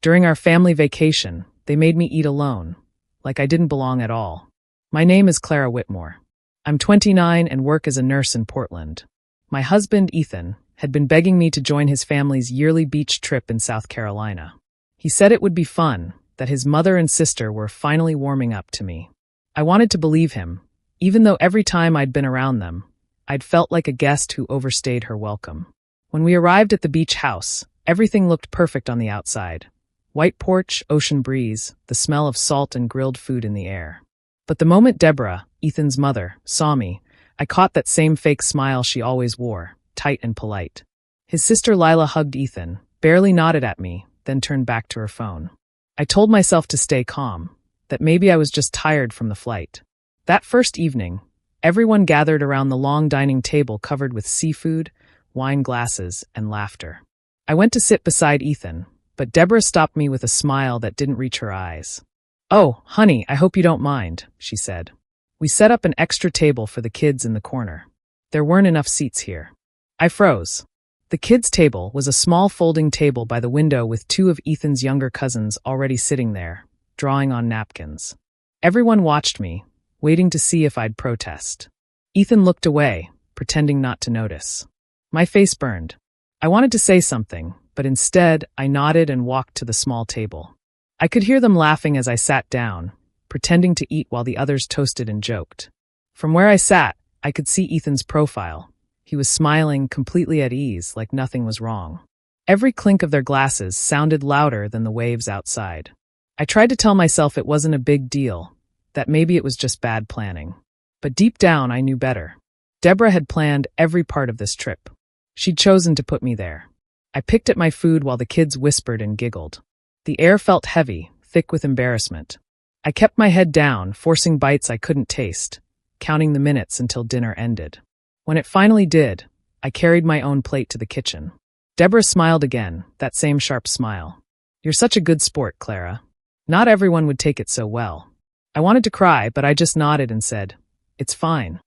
During our family vacation, they made me eat alone, like I didn't belong at all. My name is Clara Whitmore. I'm 29 and work as a nurse in Portland. My husband, Ethan, had been begging me to join his family's yearly beach trip in South Carolina. He said it would be fun, that his mother and sister were finally warming up to me. I wanted to believe him, even though every time I'd been around them, I'd felt like a guest who overstayed her welcome. When we arrived at the beach house, everything looked perfect on the outside. White porch, ocean breeze, the smell of salt and grilled food in the air. But the moment Deborah, Ethan's mother, saw me, I caught that same fake smile she always wore, tight and polite. His sister Lila hugged Ethan, barely nodded at me, then turned back to her phone. I told myself to stay calm, that maybe I was just tired from the flight. That first evening, everyone gathered around the long dining table covered with seafood, wine glasses, and laughter. I went to sit beside Ethan, but Deborah stopped me with a smile that didn't reach her eyes. "Oh, honey, I hope you don't mind," she said. We set up an extra table for the kids in the corner. There weren't enough seats here. I froze. The kids' table was a small folding table by the window with two of Ethan's younger cousins already sitting there, drawing on napkins. Everyone watched me, waiting to see if I'd protest. Ethan looked away, pretending not to notice. My face burned. I wanted to say something, but instead I nodded and walked to the small table. I could hear them laughing as I sat down, pretending to eat while the others toasted and joked. From where I sat, I could see Ethan's profile. He was smiling, completely at ease, like nothing was wrong. Every clink of their glasses sounded louder than the waves outside. I tried to tell myself it wasn't a big deal, that maybe it was just bad planning. But deep down, I knew better. Deborah had planned every part of this trip. She'd chosen to put me there. I picked at my food while the kids whispered and giggled. The air felt heavy, thick with embarrassment. I kept my head down, forcing bites I couldn't taste, counting the minutes until dinner ended. When it finally did, I carried my own plate to the kitchen. Deborah smiled again, that same sharp smile. "You're such a good sport, Clara." Not everyone would take it so well. I wanted to cry, but I just nodded and said, "It's fine."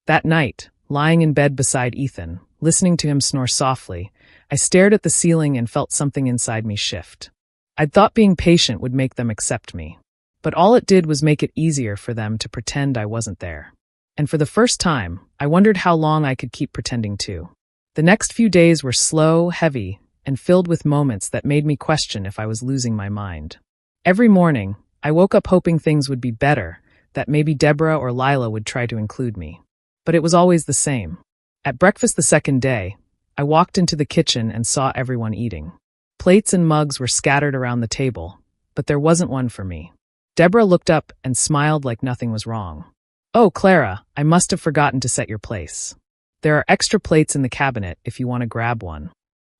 That night, lying in bed beside Ethan, listening to him snore softly, I stared at the ceiling and felt something inside me shift. I'd thought being patient would make them accept me. But all it did was make it easier for them to pretend I wasn't there. And for the first time, I wondered how long I could keep pretending too. The next few days were slow, heavy, and filled with moments that made me question if I was losing my mind. Every morning, I woke up hoping things would be better, that maybe Deborah or Lila would try to include me. But it was always the same. At breakfast the second day, I walked into the kitchen and saw everyone eating. Plates and mugs were scattered around the table, but there wasn't one for me. Deborah looked up and smiled like nothing was wrong. "Oh, Clara, I must have forgotten to set your place. There are extra plates in the cabinet if you want to grab one."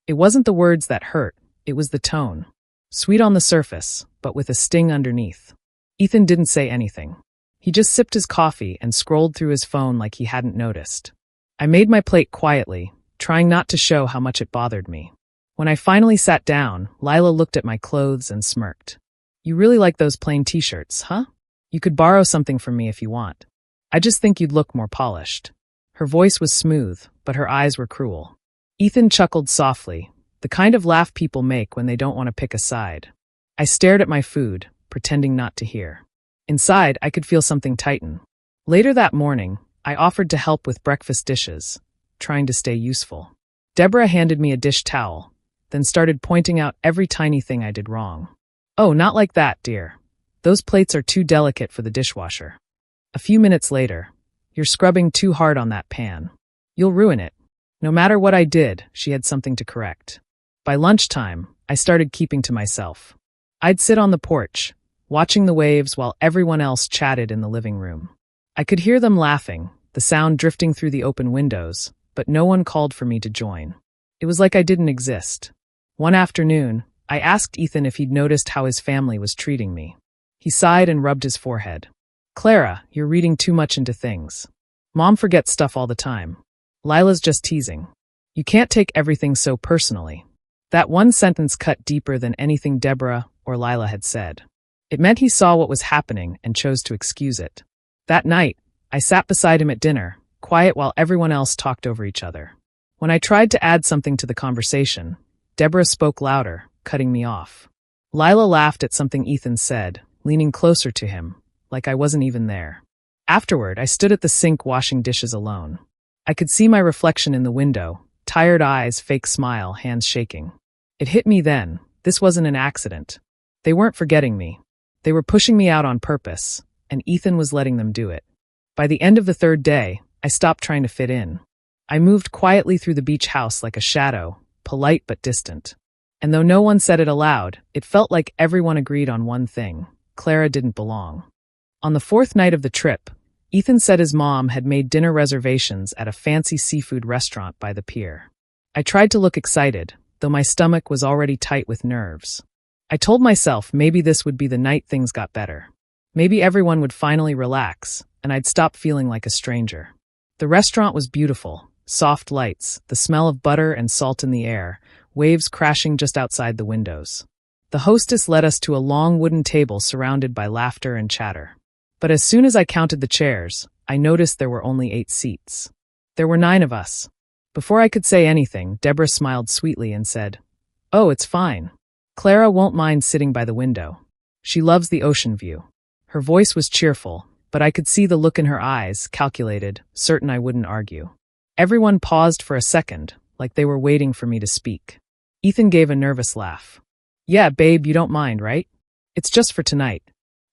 It wasn't the words that hurt, it was the tone. Sweet on the surface, but with a sting underneath. Ethan didn't say anything. He just sipped his coffee and scrolled through his phone like he hadn't noticed. I made my plate quietly, trying not to show how much it bothered me. When I finally sat down, Lila looked at my clothes and smirked. "You really like those plain t-shirts, huh? You could borrow something from me if you want. I just think you'd look more polished." Her voice was smooth, but her eyes were cruel. Ethan chuckled softly, the kind of laugh people make when they don't want to pick a side. I stared at my food, pretending not to hear. Inside, I could feel something tighten. Later that morning, I offered to help with breakfast dishes, trying to stay useful. Deborah handed me a dish towel, then started pointing out every tiny thing I did wrong. "Oh, not like that, dear. Those plates are too delicate for the dishwasher." A few minutes later, "You're scrubbing too hard on that pan. You'll ruin it." No matter what I did, she had something to correct. By lunchtime, I started keeping to myself. I'd sit on the porch, watching the waves while everyone else chatted in the living room. I could hear them laughing, the sound drifting through the open windows, but no one called for me to join. It was like I didn't exist. One afternoon, I asked Ethan if he'd noticed how his family was treating me. He sighed and rubbed his forehead. "Clara, you're reading too much into things. Mom forgets stuff all the time. Lila's just teasing. You can't take everything so personally." That one sentence cut deeper than anything Deborah or Lila had said. It meant he saw what was happening and chose to excuse it. That night, I sat beside him at dinner, quiet while everyone else talked over each other. When I tried to add something to the conversation, Deborah spoke louder, cutting me off. Lila laughed at something Ethan said, leaning closer to him, like I wasn't even there. Afterward, I stood at the sink washing dishes alone. I could see my reflection in the window, tired eyes, fake smile, hands shaking. It hit me then, this wasn't an accident. They weren't forgetting me. They were pushing me out on purpose, and Ethan was letting them do it. By the end of the third day, I stopped trying to fit in. I moved quietly through the beach house like a shadow, polite but distant. And though no one said it aloud, it felt like everyone agreed on one thing: Clara didn't belong. On the fourth night of the trip, Ethan said his mom had made dinner reservations at a fancy seafood restaurant by the pier. I tried to look excited, though my stomach was already tight with nerves. I told myself maybe this would be the night things got better. Maybe everyone would finally relax, and I'd stop feeling like a stranger. The restaurant was beautiful, soft lights, the smell of butter and salt in the air, waves crashing just outside the windows. The hostess led us to a long wooden table surrounded by laughter and chatter. But as soon as I counted the chairs, I noticed there were only 8 seats. There were 9 of us. Before I could say anything, Deborah smiled sweetly and said, "Oh, it's fine. Clara won't mind sitting by the window. She loves the ocean view." Her voice was cheerful, but I could see the look in her eyes, calculated, certain I wouldn't argue. Everyone paused for a second, like they were waiting for me to speak. Ethan gave a nervous laugh. "Yeah, babe, you don't mind, right? It's just for tonight."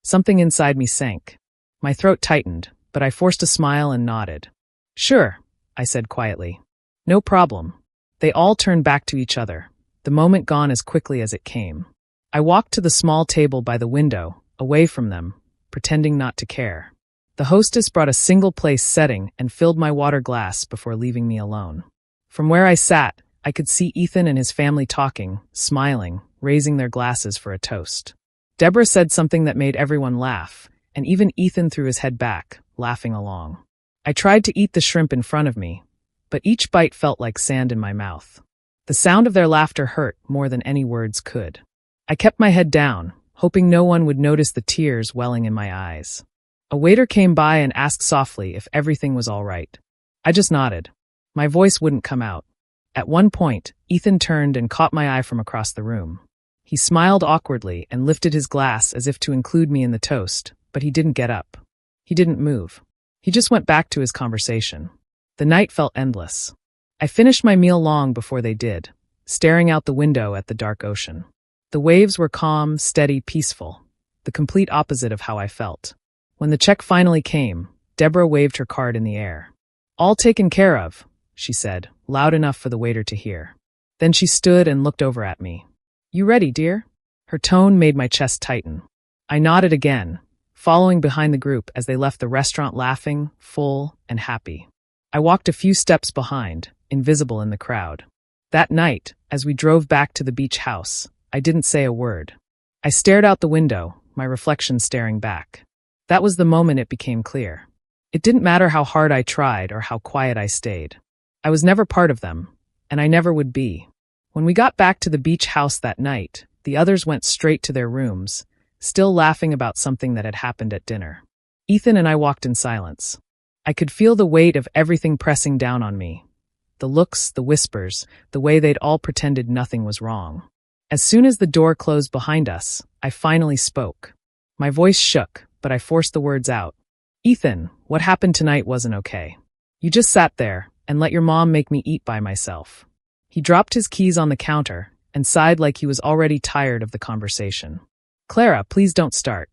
Something inside me sank. My throat tightened, but I forced a smile and nodded. "Sure," I said quietly. "No problem." They all turned back to each other, the moment gone as quickly as it came. I walked to the small table by the window, away from them, pretending not to care. The hostess brought a single-place setting and filled my water glass before leaving me alone. From where I sat, I could see Ethan and his family talking, smiling, raising their glasses for a toast. Deborah said something that made everyone laugh, and even Ethan threw his head back, laughing along. I tried to eat the shrimp in front of me, but each bite felt like sand in my mouth. The sound of their laughter hurt more than any words could. I kept my head down, hoping no one would notice the tears welling in my eyes. A waiter came by and asked softly if everything was all right. I just nodded. My voice wouldn't come out. At one point, Ethan turned and caught my eye from across the room. He smiled awkwardly and lifted his glass as if to include me in the toast, but he didn't get up. He didn't move. He just went back to his conversation. The night felt endless. I finished my meal long before they did, staring out the window at the dark ocean. The waves were calm, steady, peaceful, the complete opposite of how I felt. When the check finally came, Deborah waved her card in the air. "All taken care of," she said, loud enough for the waiter to hear. Then she stood and looked over at me. "You ready, dear?" Her tone made my chest tighten. I nodded again, following behind the group as they left the restaurant laughing, full, and happy. I walked a few steps behind, invisible in the crowd. That night, as we drove back to the beach house, I didn't say a word. I stared out the window, my reflection staring back. That was the moment it became clear. It didn't matter how hard I tried or how quiet I stayed. I was never part of them, and I never would be. When we got back to the beach house that night, the others went straight to their rooms, still laughing about something that had happened at dinner. Ethan and I walked in silence. I could feel the weight of everything pressing down on me. The looks, the whispers, the way they'd all pretended nothing was wrong. As soon as the door closed behind us, I finally spoke. My voice shook, but I forced the words out. "Ethan, what happened tonight wasn't okay. You just sat there and let your mom make me eat by myself." He dropped his keys on the counter and sighed like he was already tired of the conversation. "Clara, please don't start.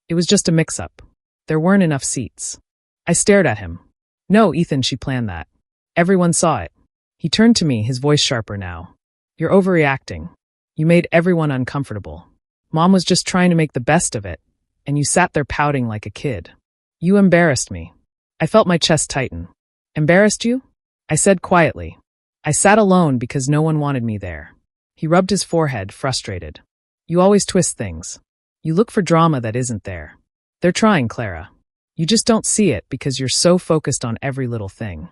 It was just a mix-up. There weren't enough seats." I stared at him. "No, Ethan, she planned that. Everyone saw it." He turned to me, his voice sharper now. "You're overreacting. You made everyone uncomfortable. Mom was just trying to make the best of it, and you sat there pouting like a kid. You embarrassed me." I felt my chest tighten. "Embarrassed you?" I said quietly. "I sat alone because no one wanted me there." He rubbed his forehead, frustrated. "You always twist things. You look for drama that isn't there. They're trying, Clara. You just don't see it because you're so focused on every little thing."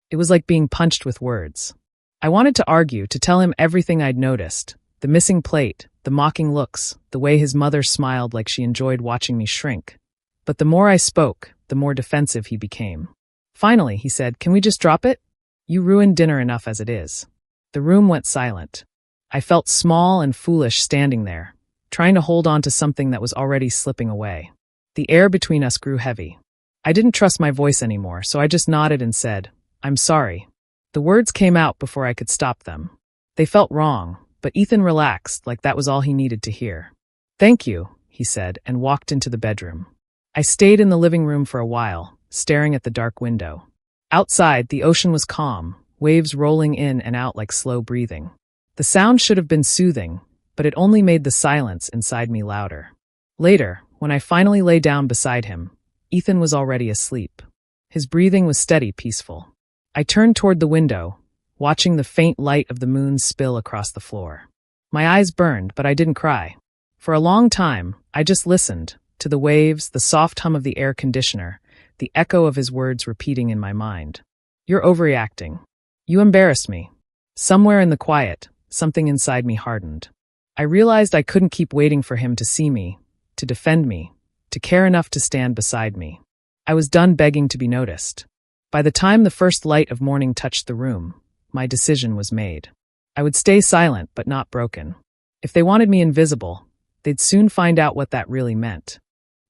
It was like being punched with words. I wanted to argue, to tell him everything I'd noticed. The missing plate, the mocking looks, the way his mother smiled like she enjoyed watching me shrink. But the more I spoke, the more defensive he became. Finally, he said, "Can we just drop it? You ruined dinner enough as it is." The room went silent. I felt small and foolish standing there, trying to hold on to something that was already slipping away. The air between us grew heavy. I didn't trust my voice anymore, so I just nodded and said, "I'm sorry." The words came out before I could stop them. They felt wrong, but Ethan relaxed like that was all he needed to hear. "Thank you," he said, and walked into the bedroom. I stayed in the living room for a while, staring at the dark window. Outside, the ocean was calm, waves rolling in and out like slow breathing. The sound should have been soothing, but it only made the silence inside me louder. Later, when I finally lay down beside him, Ethan was already asleep. His breathing was steady, peaceful. I turned toward the window, watching the faint light of the moon spill across the floor. My eyes burned, but I didn't cry. For a long time, I just listened to the waves, the soft hum of the air conditioner, the echo of his words repeating in my mind. "You're overreacting. You embarrassed me." Somewhere in the quiet, something inside me hardened. I realized I couldn't keep waiting for him to see me, to defend me, to care enough to stand beside me. I was done begging to be noticed. By the time the first light of morning touched the room, my decision was made. I would stay silent but not broken. If they wanted me invisible, they'd soon find out what that really meant.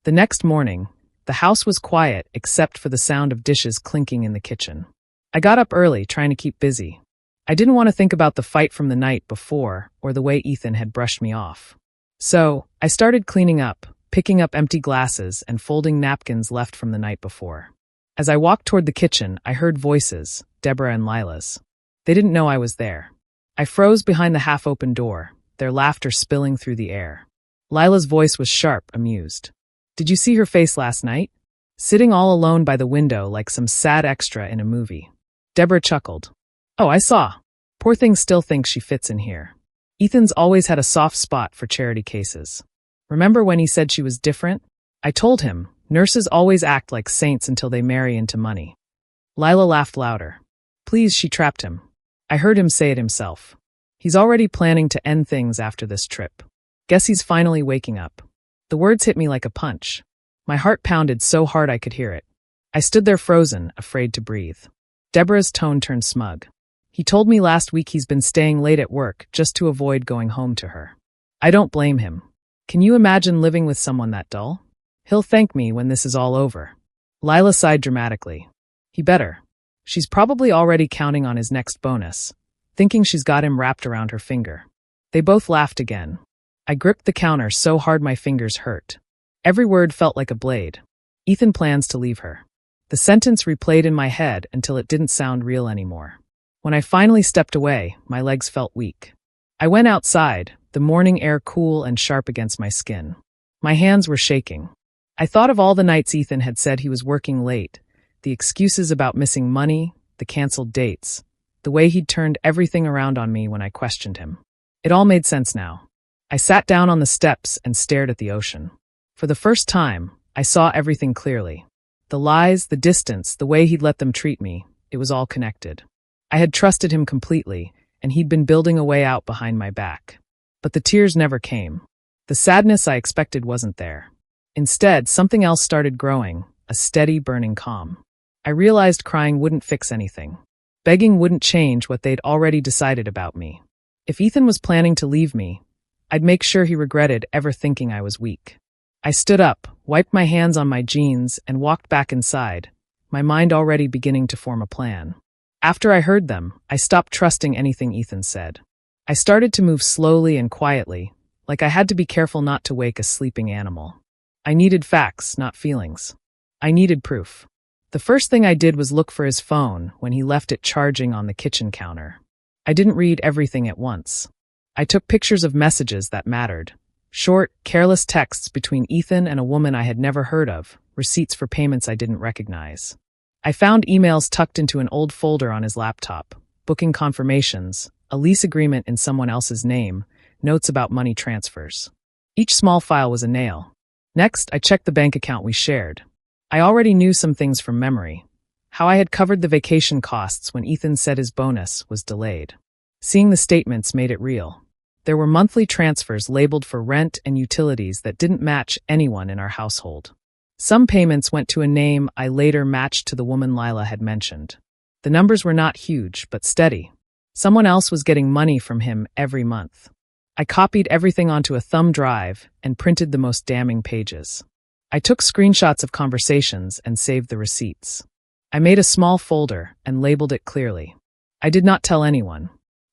The next morning, the house was quiet except for the sound of dishes clinking in the kitchen. I got up early, trying to keep busy. I didn't want to think about the fight from the night before or the way Ethan had brushed me off. So, I started cleaning up, picking up empty glasses and folding napkins left from the night before. As I walked toward the kitchen, I heard voices, Deborah and Lila's. They didn't know I was there. I froze behind the half-open door, their laughter spilling through the air. Lila's voice was sharp, amused. "Did you see her face last night? Sitting all alone by the window like some sad extra in a movie." Deborah chuckled. "Oh, I saw. Poor thing still thinks she fits in here." Ethan's always had a soft spot for charity cases. Remember when he said she was different? I told him, nurses always act like saints until they marry into money. Lila laughed louder. "Please," she trapped him. I heard him say it himself. He's already planning to end things after this trip. Guess he's finally waking up. The words hit me like a punch. My heart pounded so hard I could hear it. I stood there frozen, afraid to breathe. Deborah's tone turned smug. "He told me last week he's been staying late at work just to avoid going home to her. I don't blame him. Can you imagine living with someone that dull? He'll thank me when this is all over." Lila sighed dramatically. "He better. She's probably already counting on his next bonus, thinking she's got him wrapped around her finger." They both laughed again. I gripped the counter so hard my fingers hurt. Every word felt like a blade. "Ethan plans to leave her." The sentence replayed in my head until it didn't sound real anymore. When I finally stepped away, my legs felt weak. I went outside, the morning air cool and sharp against my skin. My hands were shaking. I thought of all the nights Ethan had said he was working late, the excuses about missing money, the canceled dates, the way he'd turned everything around on me when I questioned him. It all made sense now. I sat down on the steps and stared at the ocean. For the first time, I saw everything clearly. The lies, the distance, the way he'd let them treat me, it was all connected. I had trusted him completely, and he'd been building a way out behind my back. But the tears never came. The sadness I expected wasn't there. Instead, something else started growing, a steady, burning calm. I realized crying wouldn't fix anything. Begging wouldn't change what they'd already decided about me. If Ethan was planning to leave me, I'd make sure he regretted ever thinking I was weak. I stood up, wiped my hands on my jeans, and walked back inside, my mind already beginning to form a plan. After I heard them, I stopped trusting anything Ethan said. I started to move slowly and quietly, like I had to be careful not to wake a sleeping animal. I needed facts, not feelings. I needed proof. The first thing I did was look for his phone when he left it charging on the kitchen counter. I didn't read everything at once. I took pictures of messages that mattered. Short, careless texts between Ethan and a woman I had never heard of, receipts for payments I didn't recognize. I found emails tucked into an old folder on his laptop, booking confirmations, a lease agreement in someone else's name, notes about money transfers. Each small file was a nail. Next, I checked the bank account we shared. I already knew some things from memory. How I had covered the vacation costs when Ethan said his bonus was delayed. Seeing the statements made it real. There were monthly transfers labeled for rent and utilities that didn't match anyone in our household. Some payments went to a name I later matched to the woman Lila had mentioned. The numbers were not huge, but steady. Someone else was getting money from him every month. I copied everything onto a thumb drive and printed the most damning pages. I took screenshots of conversations and saved the receipts. I made a small folder and labeled it clearly. I did not tell anyone.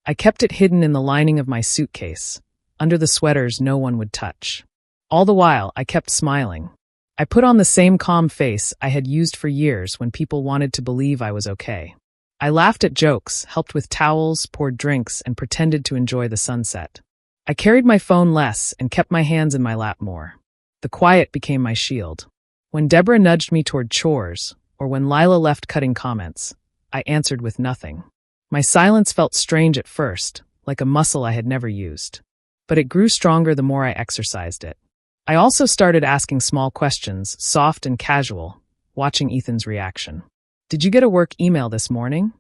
I kept it hidden in the lining of my suitcase, under the sweaters no one would touch. All the while, I kept smiling. I put on the same calm face I had used for years when people wanted to believe I was okay. I laughed at jokes, helped with towels, poured drinks, and pretended to enjoy the sunset. I carried my phone less and kept my hands in my lap more. The quiet became my shield. When Deborah nudged me toward chores, or when Lila left cutting comments, I answered with nothing. My silence felt strange at first, like a muscle I had never used. But it grew stronger the more I exercised it. I also started asking small questions, soft and casual, watching Ethan's reaction. "Did you get a work email this morning?"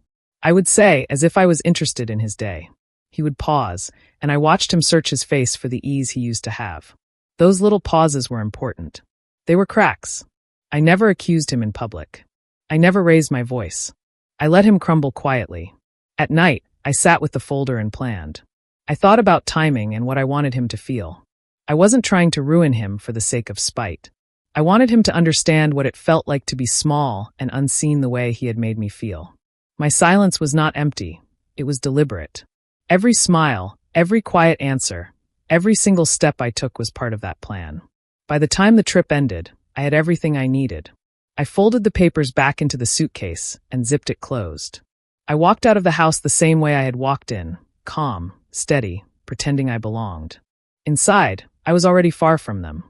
I would say, as if I was interested in his day. He would pause, and I watched him search his face for the ease he used to have. Those little pauses were important. They were cracks. I never accused him in public. I never raised my voice. I let him crumble quietly. At night, I sat with the folder and planned. I thought about timing and what I wanted him to feel. I wasn't trying to ruin him for the sake of spite. I wanted him to understand what it felt like to be small and unseen the way he had made me feel. My silence was not empty. It was deliberate. Every smile, every quiet answer, every single step I took was part of that plan. By the time the trip ended, I had everything I needed. I folded the papers back into the suitcase and zipped it closed. I walked out of the house the same way I had walked in, calm, steady, pretending I belonged. Inside, I was already far from them.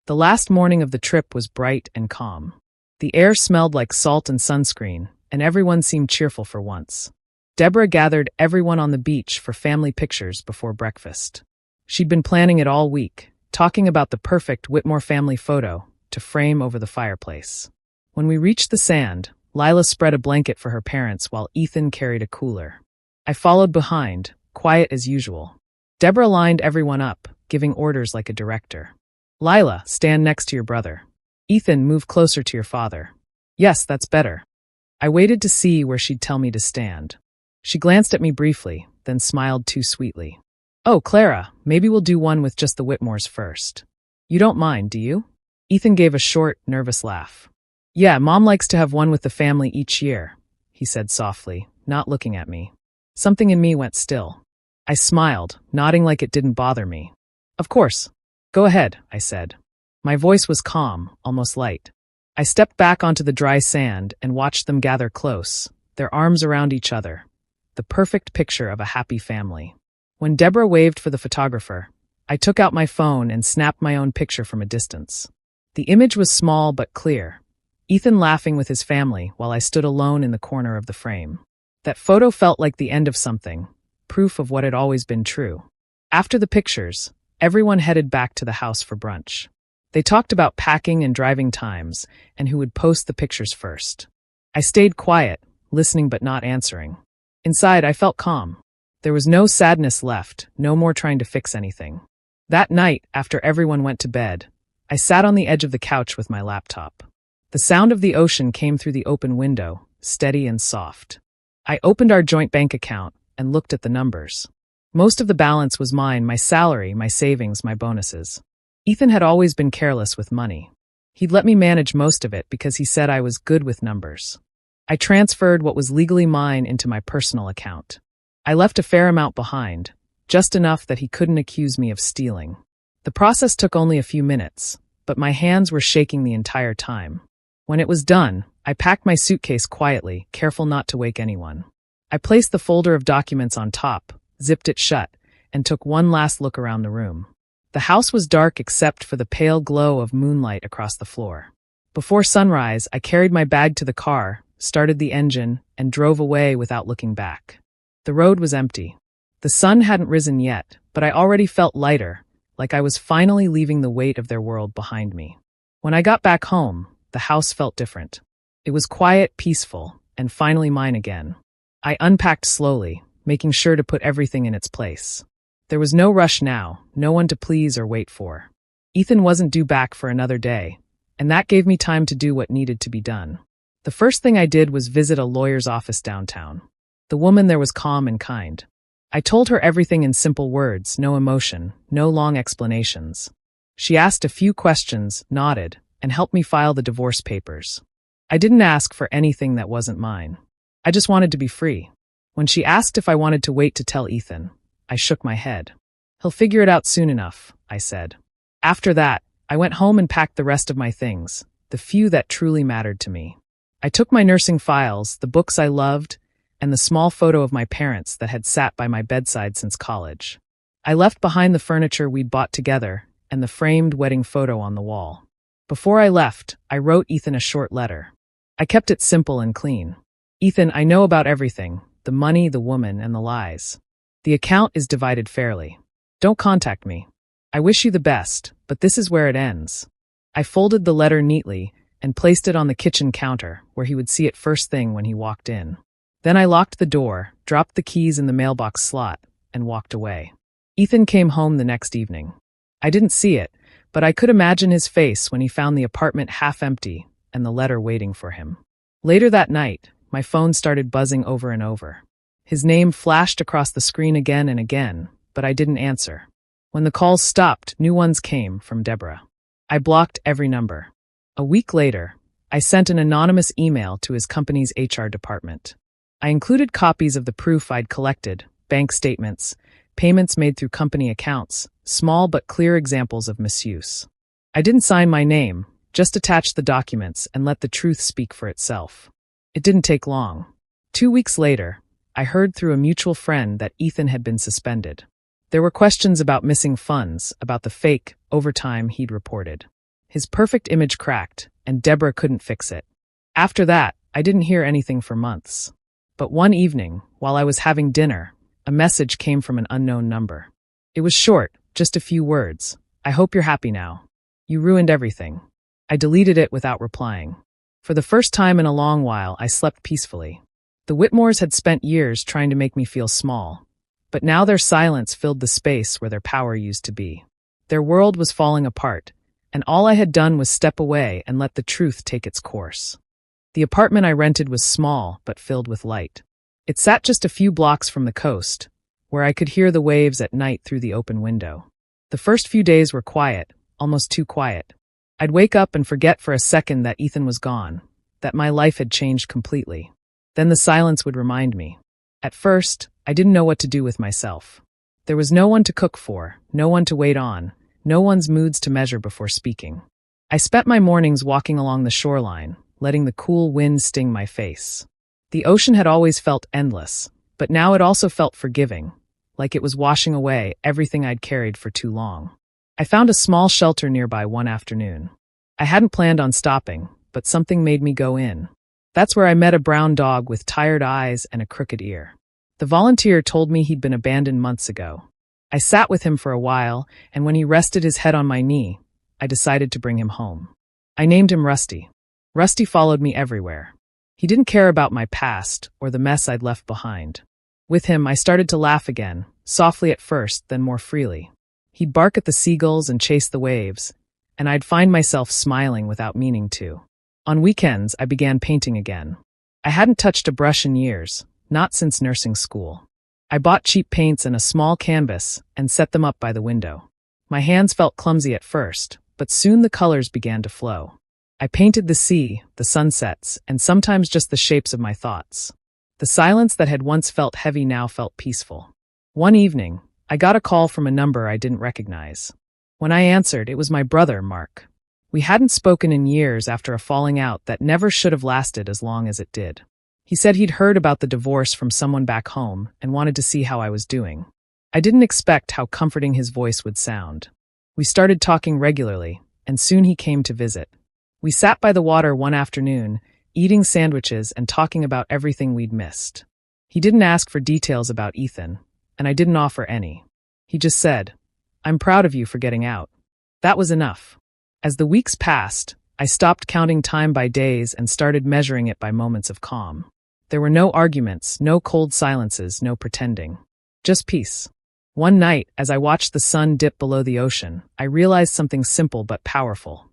The last morning of the trip was bright and calm. The air smelled like salt and sunscreen, and everyone seemed cheerful for once. Deborah gathered everyone on the beach for family pictures before breakfast. She'd been planning it all week, talking about the perfect Whitmore family photo to frame over the fireplace. When we reached the sand, Lila spread a blanket for her parents while Ethan carried a cooler. I followed behind, quiet as usual. Deborah lined everyone up, giving orders like a director. "Lila, stand next to your brother. Ethan, move closer to your father." "Yes, that's better." I waited to see where she'd tell me to stand. She glanced at me briefly, then smiled too sweetly. "Oh, Clara, maybe we'll do one with just the Whitmores first. You don't mind, do you?" Ethan gave a short, nervous laugh. "Yeah, Mom likes to have one with the family each year," he said softly, not looking at me. Something in me went still. I smiled, nodding like it didn't bother me. "Of course. Go ahead," I said. My voice was calm, almost light. I stepped back onto the dry sand and watched them gather close, their arms around each other. The perfect picture of a happy family. When Deborah waved for the photographer, I took out my phone and snapped my own picture from a distance. The image was small but clear. Ethan laughing with his family while I stood alone in the corner of the frame. That photo felt like the end of something, proof of what had always been true. After the pictures, everyone headed back to the house for brunch. They talked about packing and driving times, and who would post the pictures first. I stayed quiet, listening but not answering. Inside, I felt calm. There was no sadness left, no more trying to fix anything. That night, after everyone went to bed, I sat on the edge of the couch with my laptop. The sound of the ocean came through the open window, steady and soft. I opened our joint bank account and looked at the numbers. Most of the balance was mine, my salary, my savings, my bonuses. Ethan had always been careless with money. He'd let me manage most of it because he said I was good with numbers. I transferred what was legally mine into my personal account. I left a fair amount behind, just enough that he couldn't accuse me of stealing. The process took only a few minutes, but my hands were shaking the entire time. When it was done, I packed my suitcase quietly, careful not to wake anyone. I placed the folder of documents on top, zipped it shut, and took one last look around the room. The house was dark except for the pale glow of moonlight across the floor. Before sunrise, I carried my bag to the car, started the engine, and drove away without looking back. The road was empty. The sun hadn't risen yet, but I already felt lighter, like I was finally leaving the weight of their world behind me. When I got back home, the house felt different. It was quiet, peaceful, and finally mine again. I unpacked slowly, making sure to put everything in its place. There was no rush now, no one to please or wait for. Ethan wasn't due back for another day, and that gave me time to do what needed to be done. The first thing I did was visit a lawyer's office downtown. The woman there was calm and kind. I told her everything in simple words, no emotion, no long explanations. She asked a few questions, nodded, and helped me file the divorce papers. I didn't ask for anything that wasn't mine. I just wanted to be free. When she asked if I wanted to wait to tell Ethan, I shook my head. He'll figure it out soon enough, I said. After that, I went home and packed the rest of my things, the few that truly mattered to me. I took my nursing files, the books I loved, and the small photo of my parents that had sat by my bedside since college. I left behind the furniture we'd bought together and the framed wedding photo on the wall. Before I left, I wrote Ethan a short letter. I kept it simple and clean. Ethan, I know about everything, the money, the woman, and the lies. The account is divided fairly. Don't contact me. I wish you the best, but this is where it ends. I folded the letter neatly and placed it on the kitchen counter where he would see it first thing when he walked in. Then I locked the door, dropped the keys in the mailbox slot, and walked away. Ethan came home the next evening. I didn't see it, but I could imagine his face when he found the apartment half empty and the letter waiting for him. Later that night, my phone started buzzing over and over. His name flashed across the screen again and again, but I didn't answer. When the calls stopped, new ones came from Deborah. I blocked every number. A week later, I sent an anonymous email to his company's HR department. I included copies of the proof I'd collected, bank statements, payments made through company accounts, small but clear examples of misuse. I didn't sign my name, just attached the documents and let the truth speak for itself. It didn't take long. 2 weeks later, I heard through a mutual friend that Ethan had been suspended. There were questions about missing funds, about the fake overtime he'd reported. His perfect image cracked, and Deborah couldn't fix it. After that, I didn't hear anything for months. But one evening, while I was having dinner, a message came from an unknown number. It was short, just a few words. I hope you're happy now. You ruined everything. I deleted it without replying. For the first time in a long while, I slept peacefully. The Whitmores had spent years trying to make me feel small. But now their silence filled the space where their power used to be. Their world was falling apart, and all I had done was step away and let the truth take its course. The apartment I rented was small, but filled with light. It sat just a few blocks from the coast, where I could hear the waves at night through the open window. The first few days were quiet, almost too quiet. I'd wake up and forget for a second that Ethan was gone, that my life had changed completely. Then the silence would remind me. At first, I didn't know what to do with myself. There was no one to cook for, no one to wait on, no one's moods to measure before speaking. I spent my mornings walking along the shoreline, letting the cool wind sting my face. The ocean had always felt endless, but now it also felt forgiving, like it was washing away everything I'd carried for too long. I found a small shelter nearby one afternoon. I hadn't planned on stopping, but something made me go in. That's where I met a brown dog with tired eyes and a crooked ear. The volunteer told me he'd been abandoned months ago. I sat with him for a while, and when he rested his head on my knee, I decided to bring him home. I named him Rusty. Rusty followed me everywhere. He didn't care about my past or the mess I'd left behind. With him, I started to laugh again, softly at first, then more freely. He'd bark at the seagulls and chase the waves, and I'd find myself smiling without meaning to. On weekends, I began painting again. I hadn't touched a brush in years, not since nursing school. I bought cheap paints and a small canvas and set them up by the window. My hands felt clumsy at first, but soon the colors began to flow. I painted the sea, the sunsets, and sometimes just the shapes of my thoughts. The silence that had once felt heavy now felt peaceful. One evening, I got a call from a number I didn't recognize. When I answered, it was my brother, Mark. We hadn't spoken in years after a falling out that never should have lasted as long as it did. He said he'd heard about the divorce from someone back home and wanted to see how I was doing. I didn't expect how comforting his voice would sound. We started talking regularly, and soon he came to visit. We sat by the water one afternoon, eating sandwiches and talking about everything we'd missed. He didn't ask for details about Ethan, and I didn't offer any. He just said, "I'm proud of you for getting out." That was enough. As the weeks passed, I stopped counting time by days and started measuring it by moments of calm. There were no arguments, no cold silences, no pretending. Just peace. One night, as I watched the sun dip below the ocean, I realized something simple but powerful.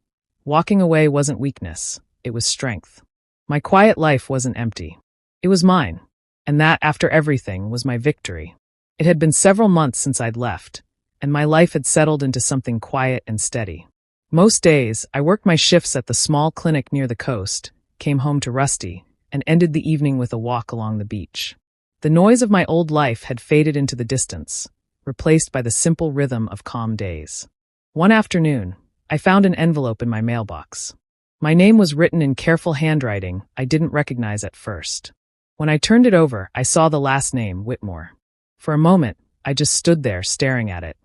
Walking away wasn't weakness, it was strength. My quiet life wasn't empty. It was mine. And that, after everything, was my victory. It had been several months since I'd left, and my life had settled into something quiet and steady. Most days, I worked my shifts at the small clinic near the coast, came home to Rusty, and ended the evening with a walk along the beach. The noise of my old life had faded into the distance, replaced by the simple rhythm of calm days. One afternoon, I found an envelope in my mailbox. My name was written in careful handwriting I didn't recognize at first. When I turned it over, I saw the last name, Whitmore. For a moment, I just stood there staring at it.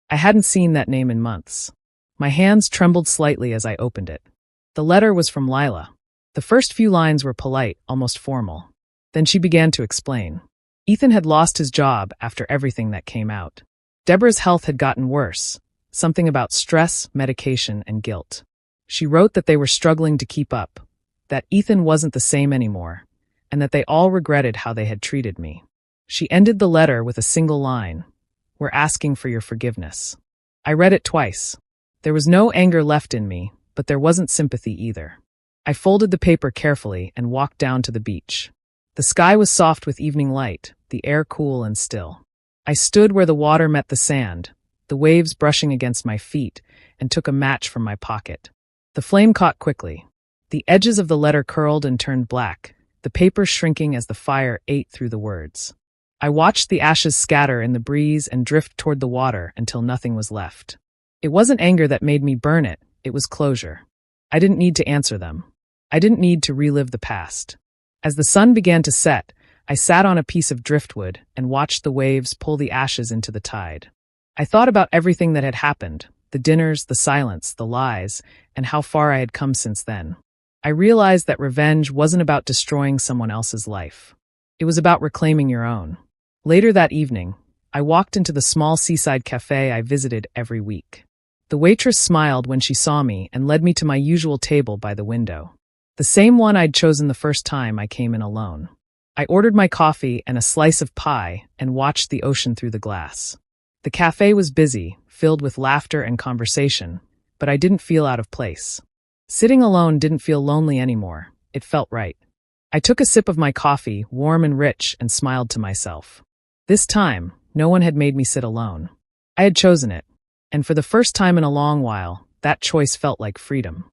I hadn't seen that name in months. My hands trembled slightly as I opened it. The letter was from Lila. The first few lines were polite, almost formal. Then she began to explain. Ethan had lost his job after everything that came out. Deborah's health had gotten worse, something about stress, medication, and guilt. She wrote that they were struggling to keep up, that Ethan wasn't the same anymore, and that they all regretted how they had treated me. She ended the letter with a single line, "We're asking for your forgiveness." I read it twice. There was no anger left in me, but there wasn't sympathy either. I folded the paper carefully and walked down to the beach. The sky was soft with evening light, the air cool and still. I stood where the water met the sand, the waves brushing against my feet, and took a match from my pocket. The flame caught quickly. The edges of the letter curled and turned black, the paper shrinking as the fire ate through the words. I watched the ashes scatter in the breeze and drift toward the water until nothing was left. It wasn't anger that made me burn it, it was closure. I didn't need to answer them. I didn't need to relive the past. As the sun began to set, I sat on a piece of driftwood and watched the waves pull the ashes into the tide. I thought about everything that had happened, the dinners, the silence, the lies, and how far I had come since then. I realized that revenge wasn't about destroying someone else's life. It was about reclaiming your own. Later that evening, I walked into the small seaside cafe I visited every week. The waitress smiled when she saw me and led me to my usual table by the window. The same one I'd chosen the first time I came in alone. I ordered my coffee and a slice of pie and watched the ocean through the glass. The cafe was busy, filled with laughter and conversation, but I didn't feel out of place. Sitting alone didn't feel lonely anymore. It felt right. I took a sip of my coffee, warm and rich, and smiled to myself. This time, no one had made me sit alone. I had chosen it, and for the first time in a long while, that choice felt like freedom.